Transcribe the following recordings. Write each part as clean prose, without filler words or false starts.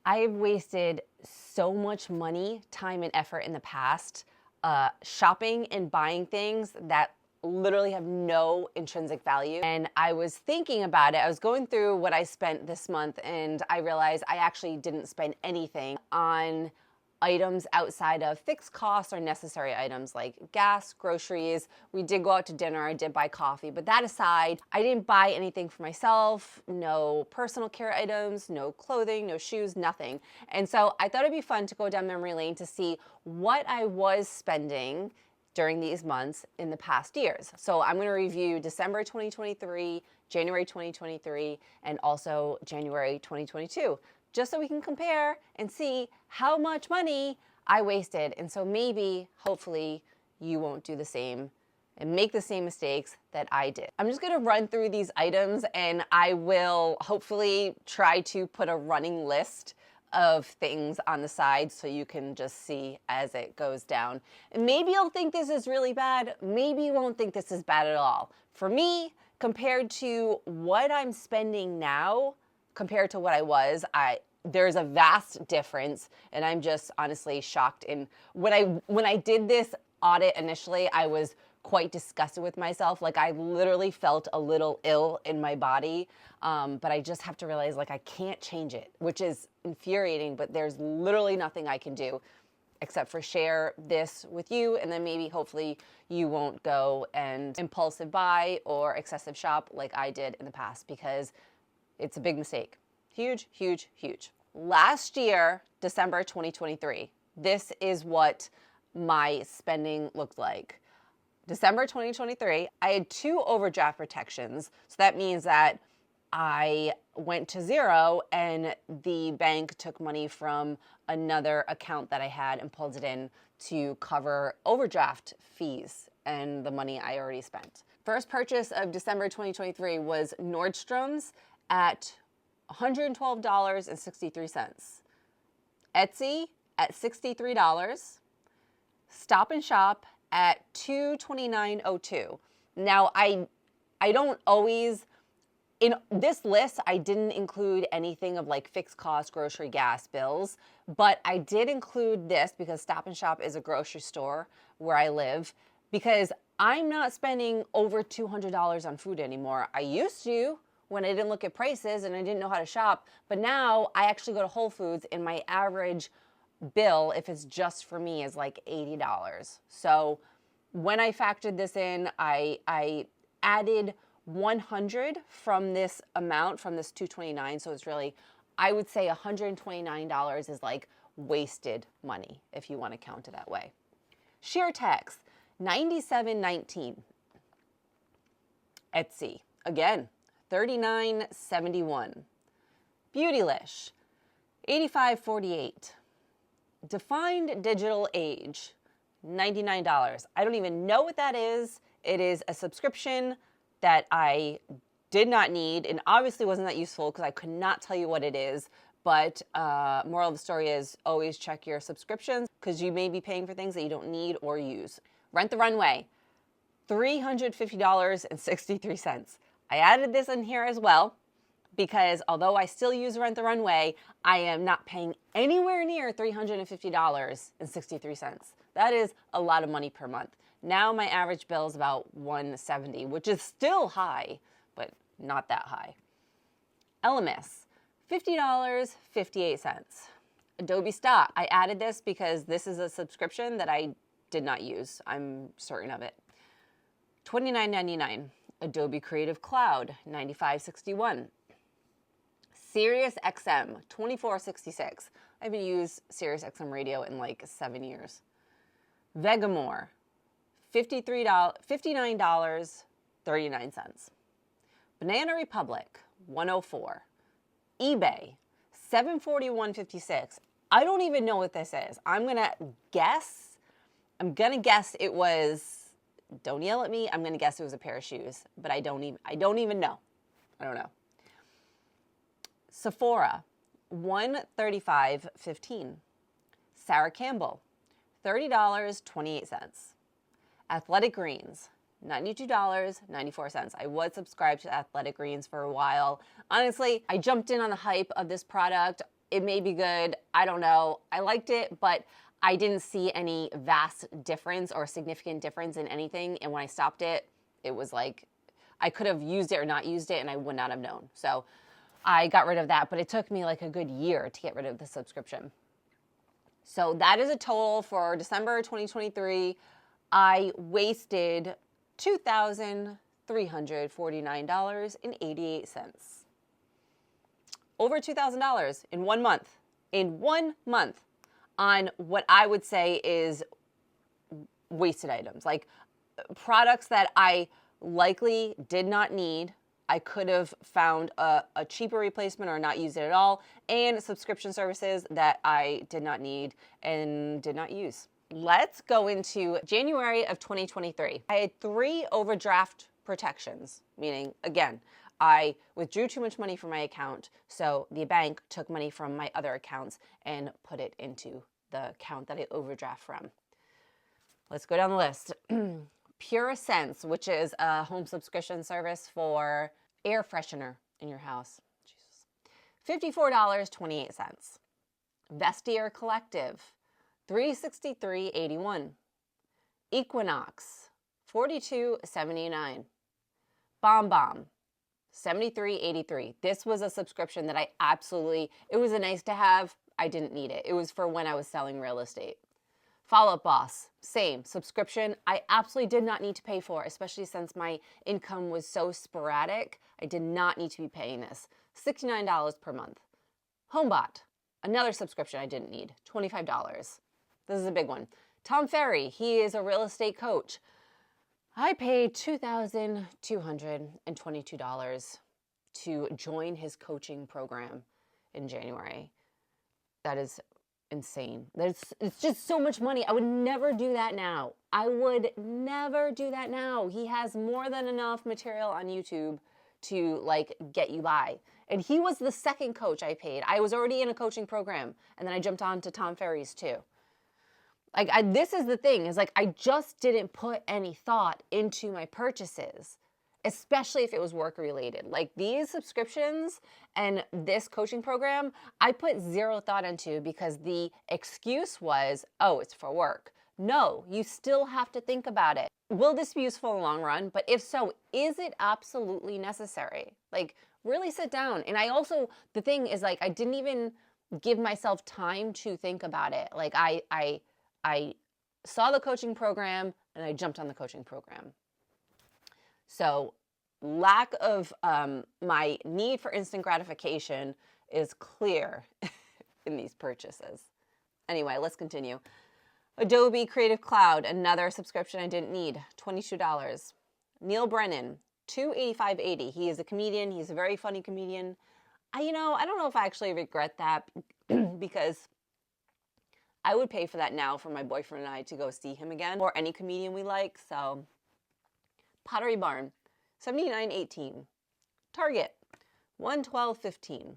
I've wasted so much money, time, and effort in the past shopping and buying things that literally have no intrinsic value. And I was thinking about it. I was going through what I spent this month, and I realized I actually didn't spend anything on items outside of fixed costs or necessary items like gas, groceries. We did go out to dinner, I did buy coffee, but that aside, I didn't buy anything for myself, no personal care items, no clothing, no shoes, nothing. And so I thought it'd be fun to go down memory lane to see what I was spending during these months in the past years. So I'm gonna review December 2023, January 2023, and also January 2022. Just so we can compare and see how much money I wasted. And so maybe, hopefully, you won't do the same and make the same mistakes that I did. I'm just gonna run through these items, and I will hopefully try to put a running list of things on the side so you can just see as it goes down. And maybe you'll think this is really bad. Maybe you won't think this is bad at all. For me, compared to what I'm spending now, compared to what I was, there's a vast difference, and I'm just honestly shocked. And when I did this audit initially, I was quite disgusted with myself. Like, I literally felt a little ill in my body, but I just have to realize, like, I can't change it, which is infuriating, but there's literally nothing I can do except for share this with you, and then maybe hopefully you won't go and impulsive buy or excessive shop like I did in the past, because it's a big mistake. Huge, huge, huge. Last year, December 2023, this is what my spending looked like. December 2023, I had 2 overdraft protections. So that means that I went to zero and the bank took money from another account that I had and pulled it in to cover overdraft fees and the money I already spent. First purchase of December 2023 was Nordstrom's at $112.63. Etsy at $63. Stop and Shop at $229.02. Now, I don't always, in this list, I didn't include anything of like fixed cost, grocery, gas bills, but I did include this because Stop and Shop is a grocery store where I live, because I'm not spending over $200 on food anymore. I used to, when I didn't look at prices and I didn't know how to shop. But now I actually go to Whole Foods, and my average bill, if it's just for me, is like $80. So when I factored this in, I added 100 from this amount, from this 229. So it's really, I would say $129 is like wasted money, if you want to count it that way. Sheer Text, $97.19. Etsy, again, $39.71. Beautylish, $85.48. Defined Digital Age, $99. I don't even know what that is. It is a subscription that I did not need and obviously wasn't that useful because I could not tell you what it is. But moral of the story is always check your subscriptions because you may be paying for things that you don't need or use. Rent the Runway, $350.63. I added this in here as well because although I still use Rent the Runway, I am not paying anywhere near $350.63. That is a lot of money per month. Now my average bill is about $170, which is still high, but not that high. Elemis, $50.58. Adobe Stock, I added this because this is a subscription that I did not use. I'm certain of it. $29.99. Adobe Creative Cloud, $95.61. SiriusXM, $24.66. I haven't used SiriusXM radio in like 7 years. Vegamore, $59.39. Banana Republic, $104. eBay, $741.56. I don't even know what this is. I'm gonna guess it was, don't yell at me, I'm gonna guess it was a pair of shoes, but I don't even know. I don't know. Sephora, $135.15. Sarah Campbell, $30.28. Athletic Greens, $92.94. I was subscribed to Athletic Greens for a while. Honestly, I jumped in on the hype of this product It may be good. I don't know. I liked it, but I didn't see any vast difference or significant difference in anything. And when I stopped it, it was like I could have used it or not used it and I would not have known. So I got rid of that, but it took me like a good year to get rid of the subscription. So that is a total for December 2023. I wasted $2,349.88. Over $2,000 in 1 month. In 1 month on what I would say is wasted items. Like products that I likely did not need. I could have found a cheaper replacement or not used it at all, and subscription services that I did not need and did not use. Let's go into January of 2023. I had 3 overdraft protections, meaning, again, I withdrew too much money from my account, so the bank took money from my other accounts and put it into the account that I overdraft from. Let's go down the list. Pure Sense, which is a home subscription service for air freshener in your house. Jesus. $54.28. Vestiaire Collective, $363.81. Equinox, $42.79. Bomb Bomb, $73.83. This was a subscription that I absolutely, it was a nice to have. I didn't need it. It was for when I was selling real estate. Follow Up Boss, same subscription. I absolutely did not need to pay for, especially since my income was so sporadic. I did not need to be paying this. $69 per month. HomeBot, another subscription I didn't need, $25. This is a big one. Tom Ferry, he is a real estate coach. I paid $2,222 to join his coaching program in January. That is insane. It's just so much money. I would never do that now. I would never do that now. He has more than enough material on YouTube to like get you by. And he was the second coach I paid. I was already in a coaching program, and then I jumped on to Tom Ferry's too. Like this is the thing, is like I just didn't put any thought into my purchases, especially if it was work related. Like these subscriptions and this coaching program, I put zero thought into because the excuse was, oh, it's for work. No, you still have to think about it. Will this be useful in the long run? But if so, is it absolutely necessary? Like really sit down. And I also, the thing is like, I didn't even give myself time to think about it. Like I saw the coaching program and I jumped on the coaching program. So lack of my need for instant gratification is clear in these purchases. Anyway, let's continue. Adobe Creative Cloud, another subscription I didn't need, $22. Neil Brennan, $285.80. He is a comedian. He's a very funny comedian. I don't know if I actually regret that because I would pay for that now for my boyfriend and I to go see him again, or any comedian we like. So Pottery Barn, $79.18. Target, $112.15.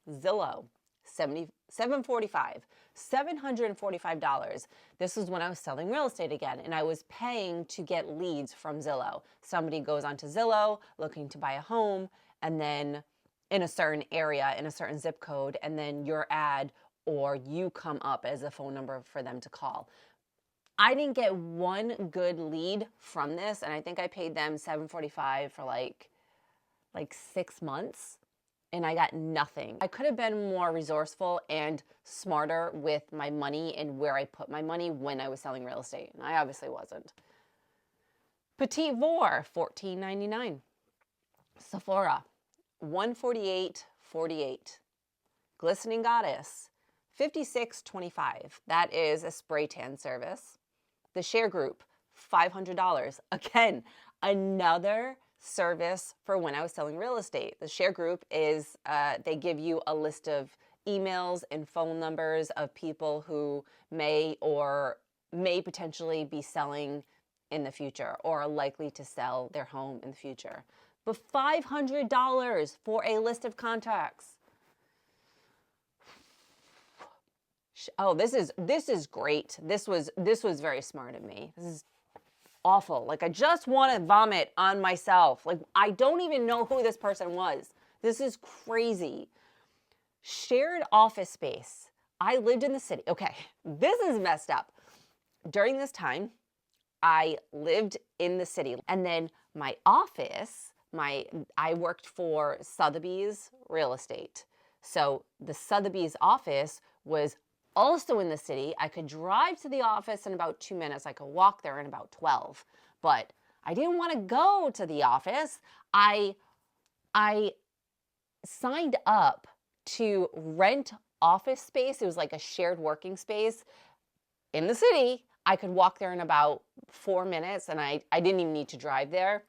Zillow, $745. $745. This was when I was selling real estate again, and I was paying to get leads from Zillow. Somebody goes onto Zillow looking to buy a home, and then in a certain area, in a certain zip code, and then your ad or you come up as a phone number for them to call. I didn't get one good lead from this, and I think I paid them $745 for like 6 months, and I got nothing. I could have been more resourceful and smarter with my money and where I put my money when I was selling real estate, and I obviously wasn't. Petit Vour, $14.99. Sephora, $148.48. Glistening Goddess, $56.25. That is a spray tan service. The Share Group, $500. Again, another service for when I was selling real estate. The Share Group is, they give you a list of emails and phone numbers of people who may potentially be selling in the future or are likely to sell their home in the future. But $500 for a list of contacts. Oh, this is great. This was very smart of me. This is awful. Like I just want to vomit on myself. Like I don't even know who this person was. This is crazy. Shared office space. I lived in the city. Okay, this is messed up. During this time, I lived in the city, and then my office, I worked for Sotheby's Real Estate. So the Sotheby's office was also in the city. I could drive to the office in about 2 minutes. I could walk there in about 12. But I didn't want to go to the office. I signed up to rent office space. It was like a shared working space in the city. I could walk there in about 4 minutes, and I didn't even need to drive there.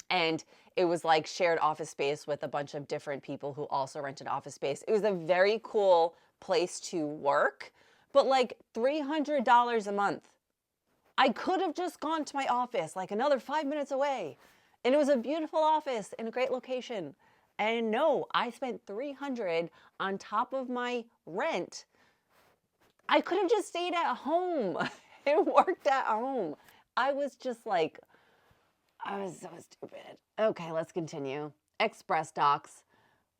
And it was like shared office space with a bunch of different people who also rented office space. It was a very cool place to work, but like $300 a month. I could have just gone to my office like another 5 minutes away. And it was a beautiful office in a great location. And no, I spent $300 on top of my rent. I could have just stayed at home. It worked at home. I was just like, I was so stupid. Okay, let's continue. Express Docs,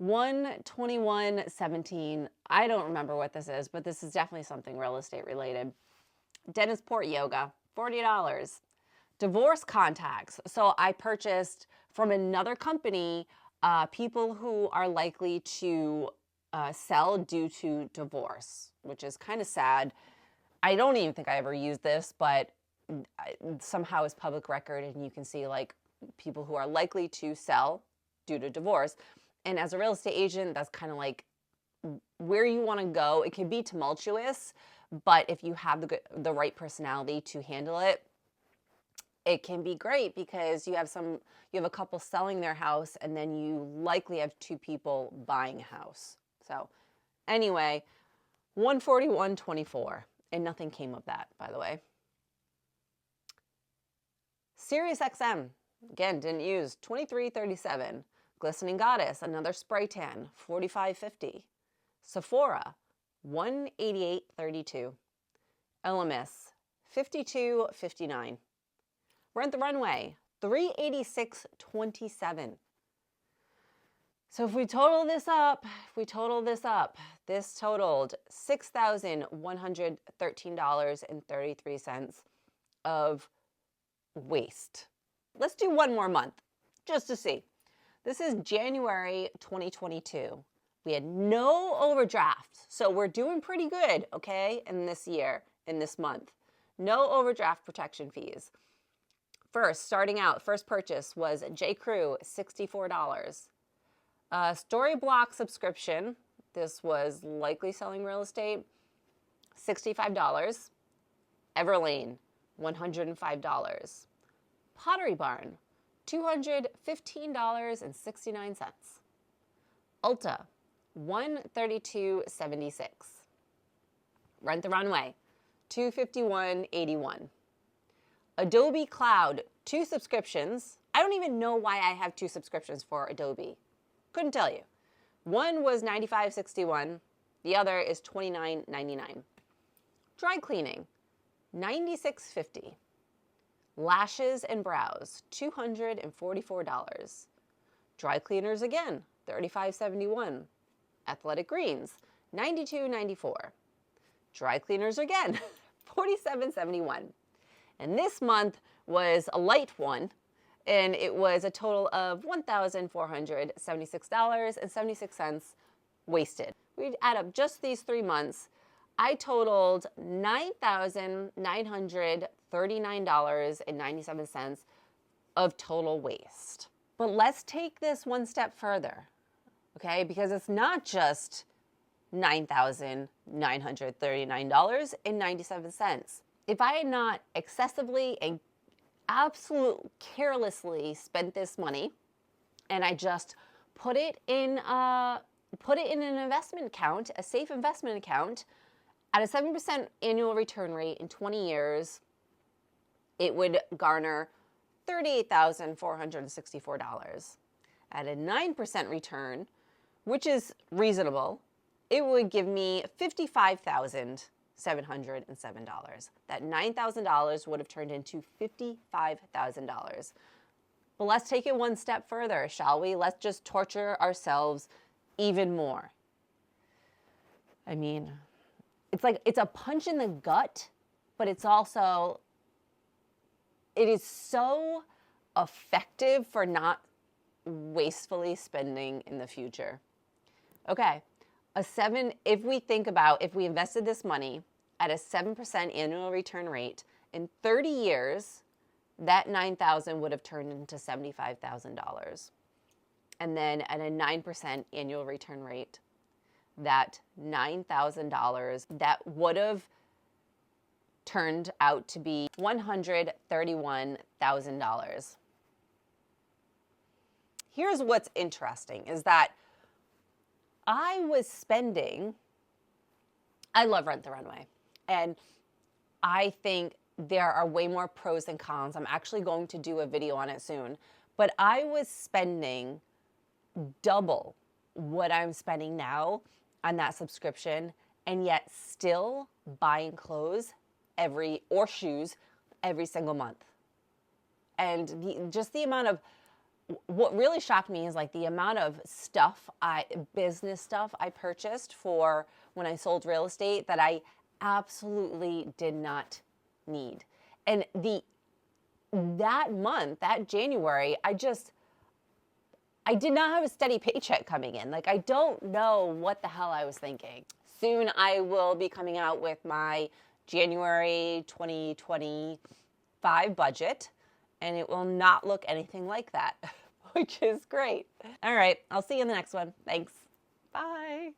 121.17. I don't remember what this is, but this is definitely something real estate related. Dennisport Yoga, $40. Divorce contacts. So I purchased from another company people who are likely to sell due to divorce, which is kind of sad. I don't even think I ever used this, but somehow it's public record, and you can see like people who are likely to sell due to divorce. And as a real estate agent, that's kind of like where you want to go. It can be tumultuous, but if you have the right personality to handle it, it can be great because you have a couple selling their house, and then you likely have 2 people buying a house. So anyway, 141.24, and nothing came of that, by the way. Sirius XM, again, didn't use, 23.37. Glistening Goddess, another spray tan, 45.50. Sephora, 188.32. Elemis, 52.59. Rent the Runway, 386.27. So if we total this up, this totaled $6,113.33 of waste. Let's do one more month, just to see. This is January 2022. We had no overdraft, so we're doing pretty good, okay, in this year, in this month. No overdraft protection fees. First, starting out, first purchase was J. Crew, $64. Storyblock subscription, this was likely selling real estate, $65. Everlane, $105. Pottery Barn, $215.69. Ulta, $132.76. Rent the Runway, $251.81. Adobe Cloud, 2 subscriptions. I don't even know why I have 2 subscriptions for Adobe. Couldn't tell you. One was $95.61. The other is $29.99. Dry cleaning, $96.50. Lashes and brows, $244. Dry cleaners again, $35.71. Athletic greens, $92.94. Dry cleaners again, $47.71. And this month was a light one, and it was a total of $1,476.76 wasted. We'd add up just these 3 months. I totaled $9,939.97 of total waste. But let's take this one step further, okay? Because it's not just $9,939.97. If I had not excessively and absolutely carelessly spent this money, and I just put it in an investment account, a safe investment account, at a 7% annual return rate in 20 years, it would garner $38,464. At a 9% return, which is reasonable, it would give me $55,707. That $9,000 would have turned into $55,000. But let's take it one step further, shall we? Let's just torture ourselves even more. I mean, it's like, it's a punch in the gut, but it's also, it is so effective for not wastefully spending in the future. Okay, if we think about, if we invested this money at a 7% annual return rate, in 30 years, that $9,000 would have turned into $75,000. And then at a 9% annual return rate, that $9,000, that would have turned out to be $131,000. Here's what's interesting is that I love Rent the Runway. And I think there are way more pros than cons. I'm actually going to do a video on it soon. But I was spending double what I'm spending now on that subscription, and yet still buying clothes or shoes every single month. And just the amount of, what really shocked me is like the amount of business stuff I purchased for when I sold real estate that I absolutely did not need. And that month, that January, I did not have a steady paycheck coming in. Like, I don't know what the hell I was thinking. Soon I will be coming out with my January 2025 budget, and it will not look anything like that, which is great. All right, I'll see you in the next one. Thanks. Bye.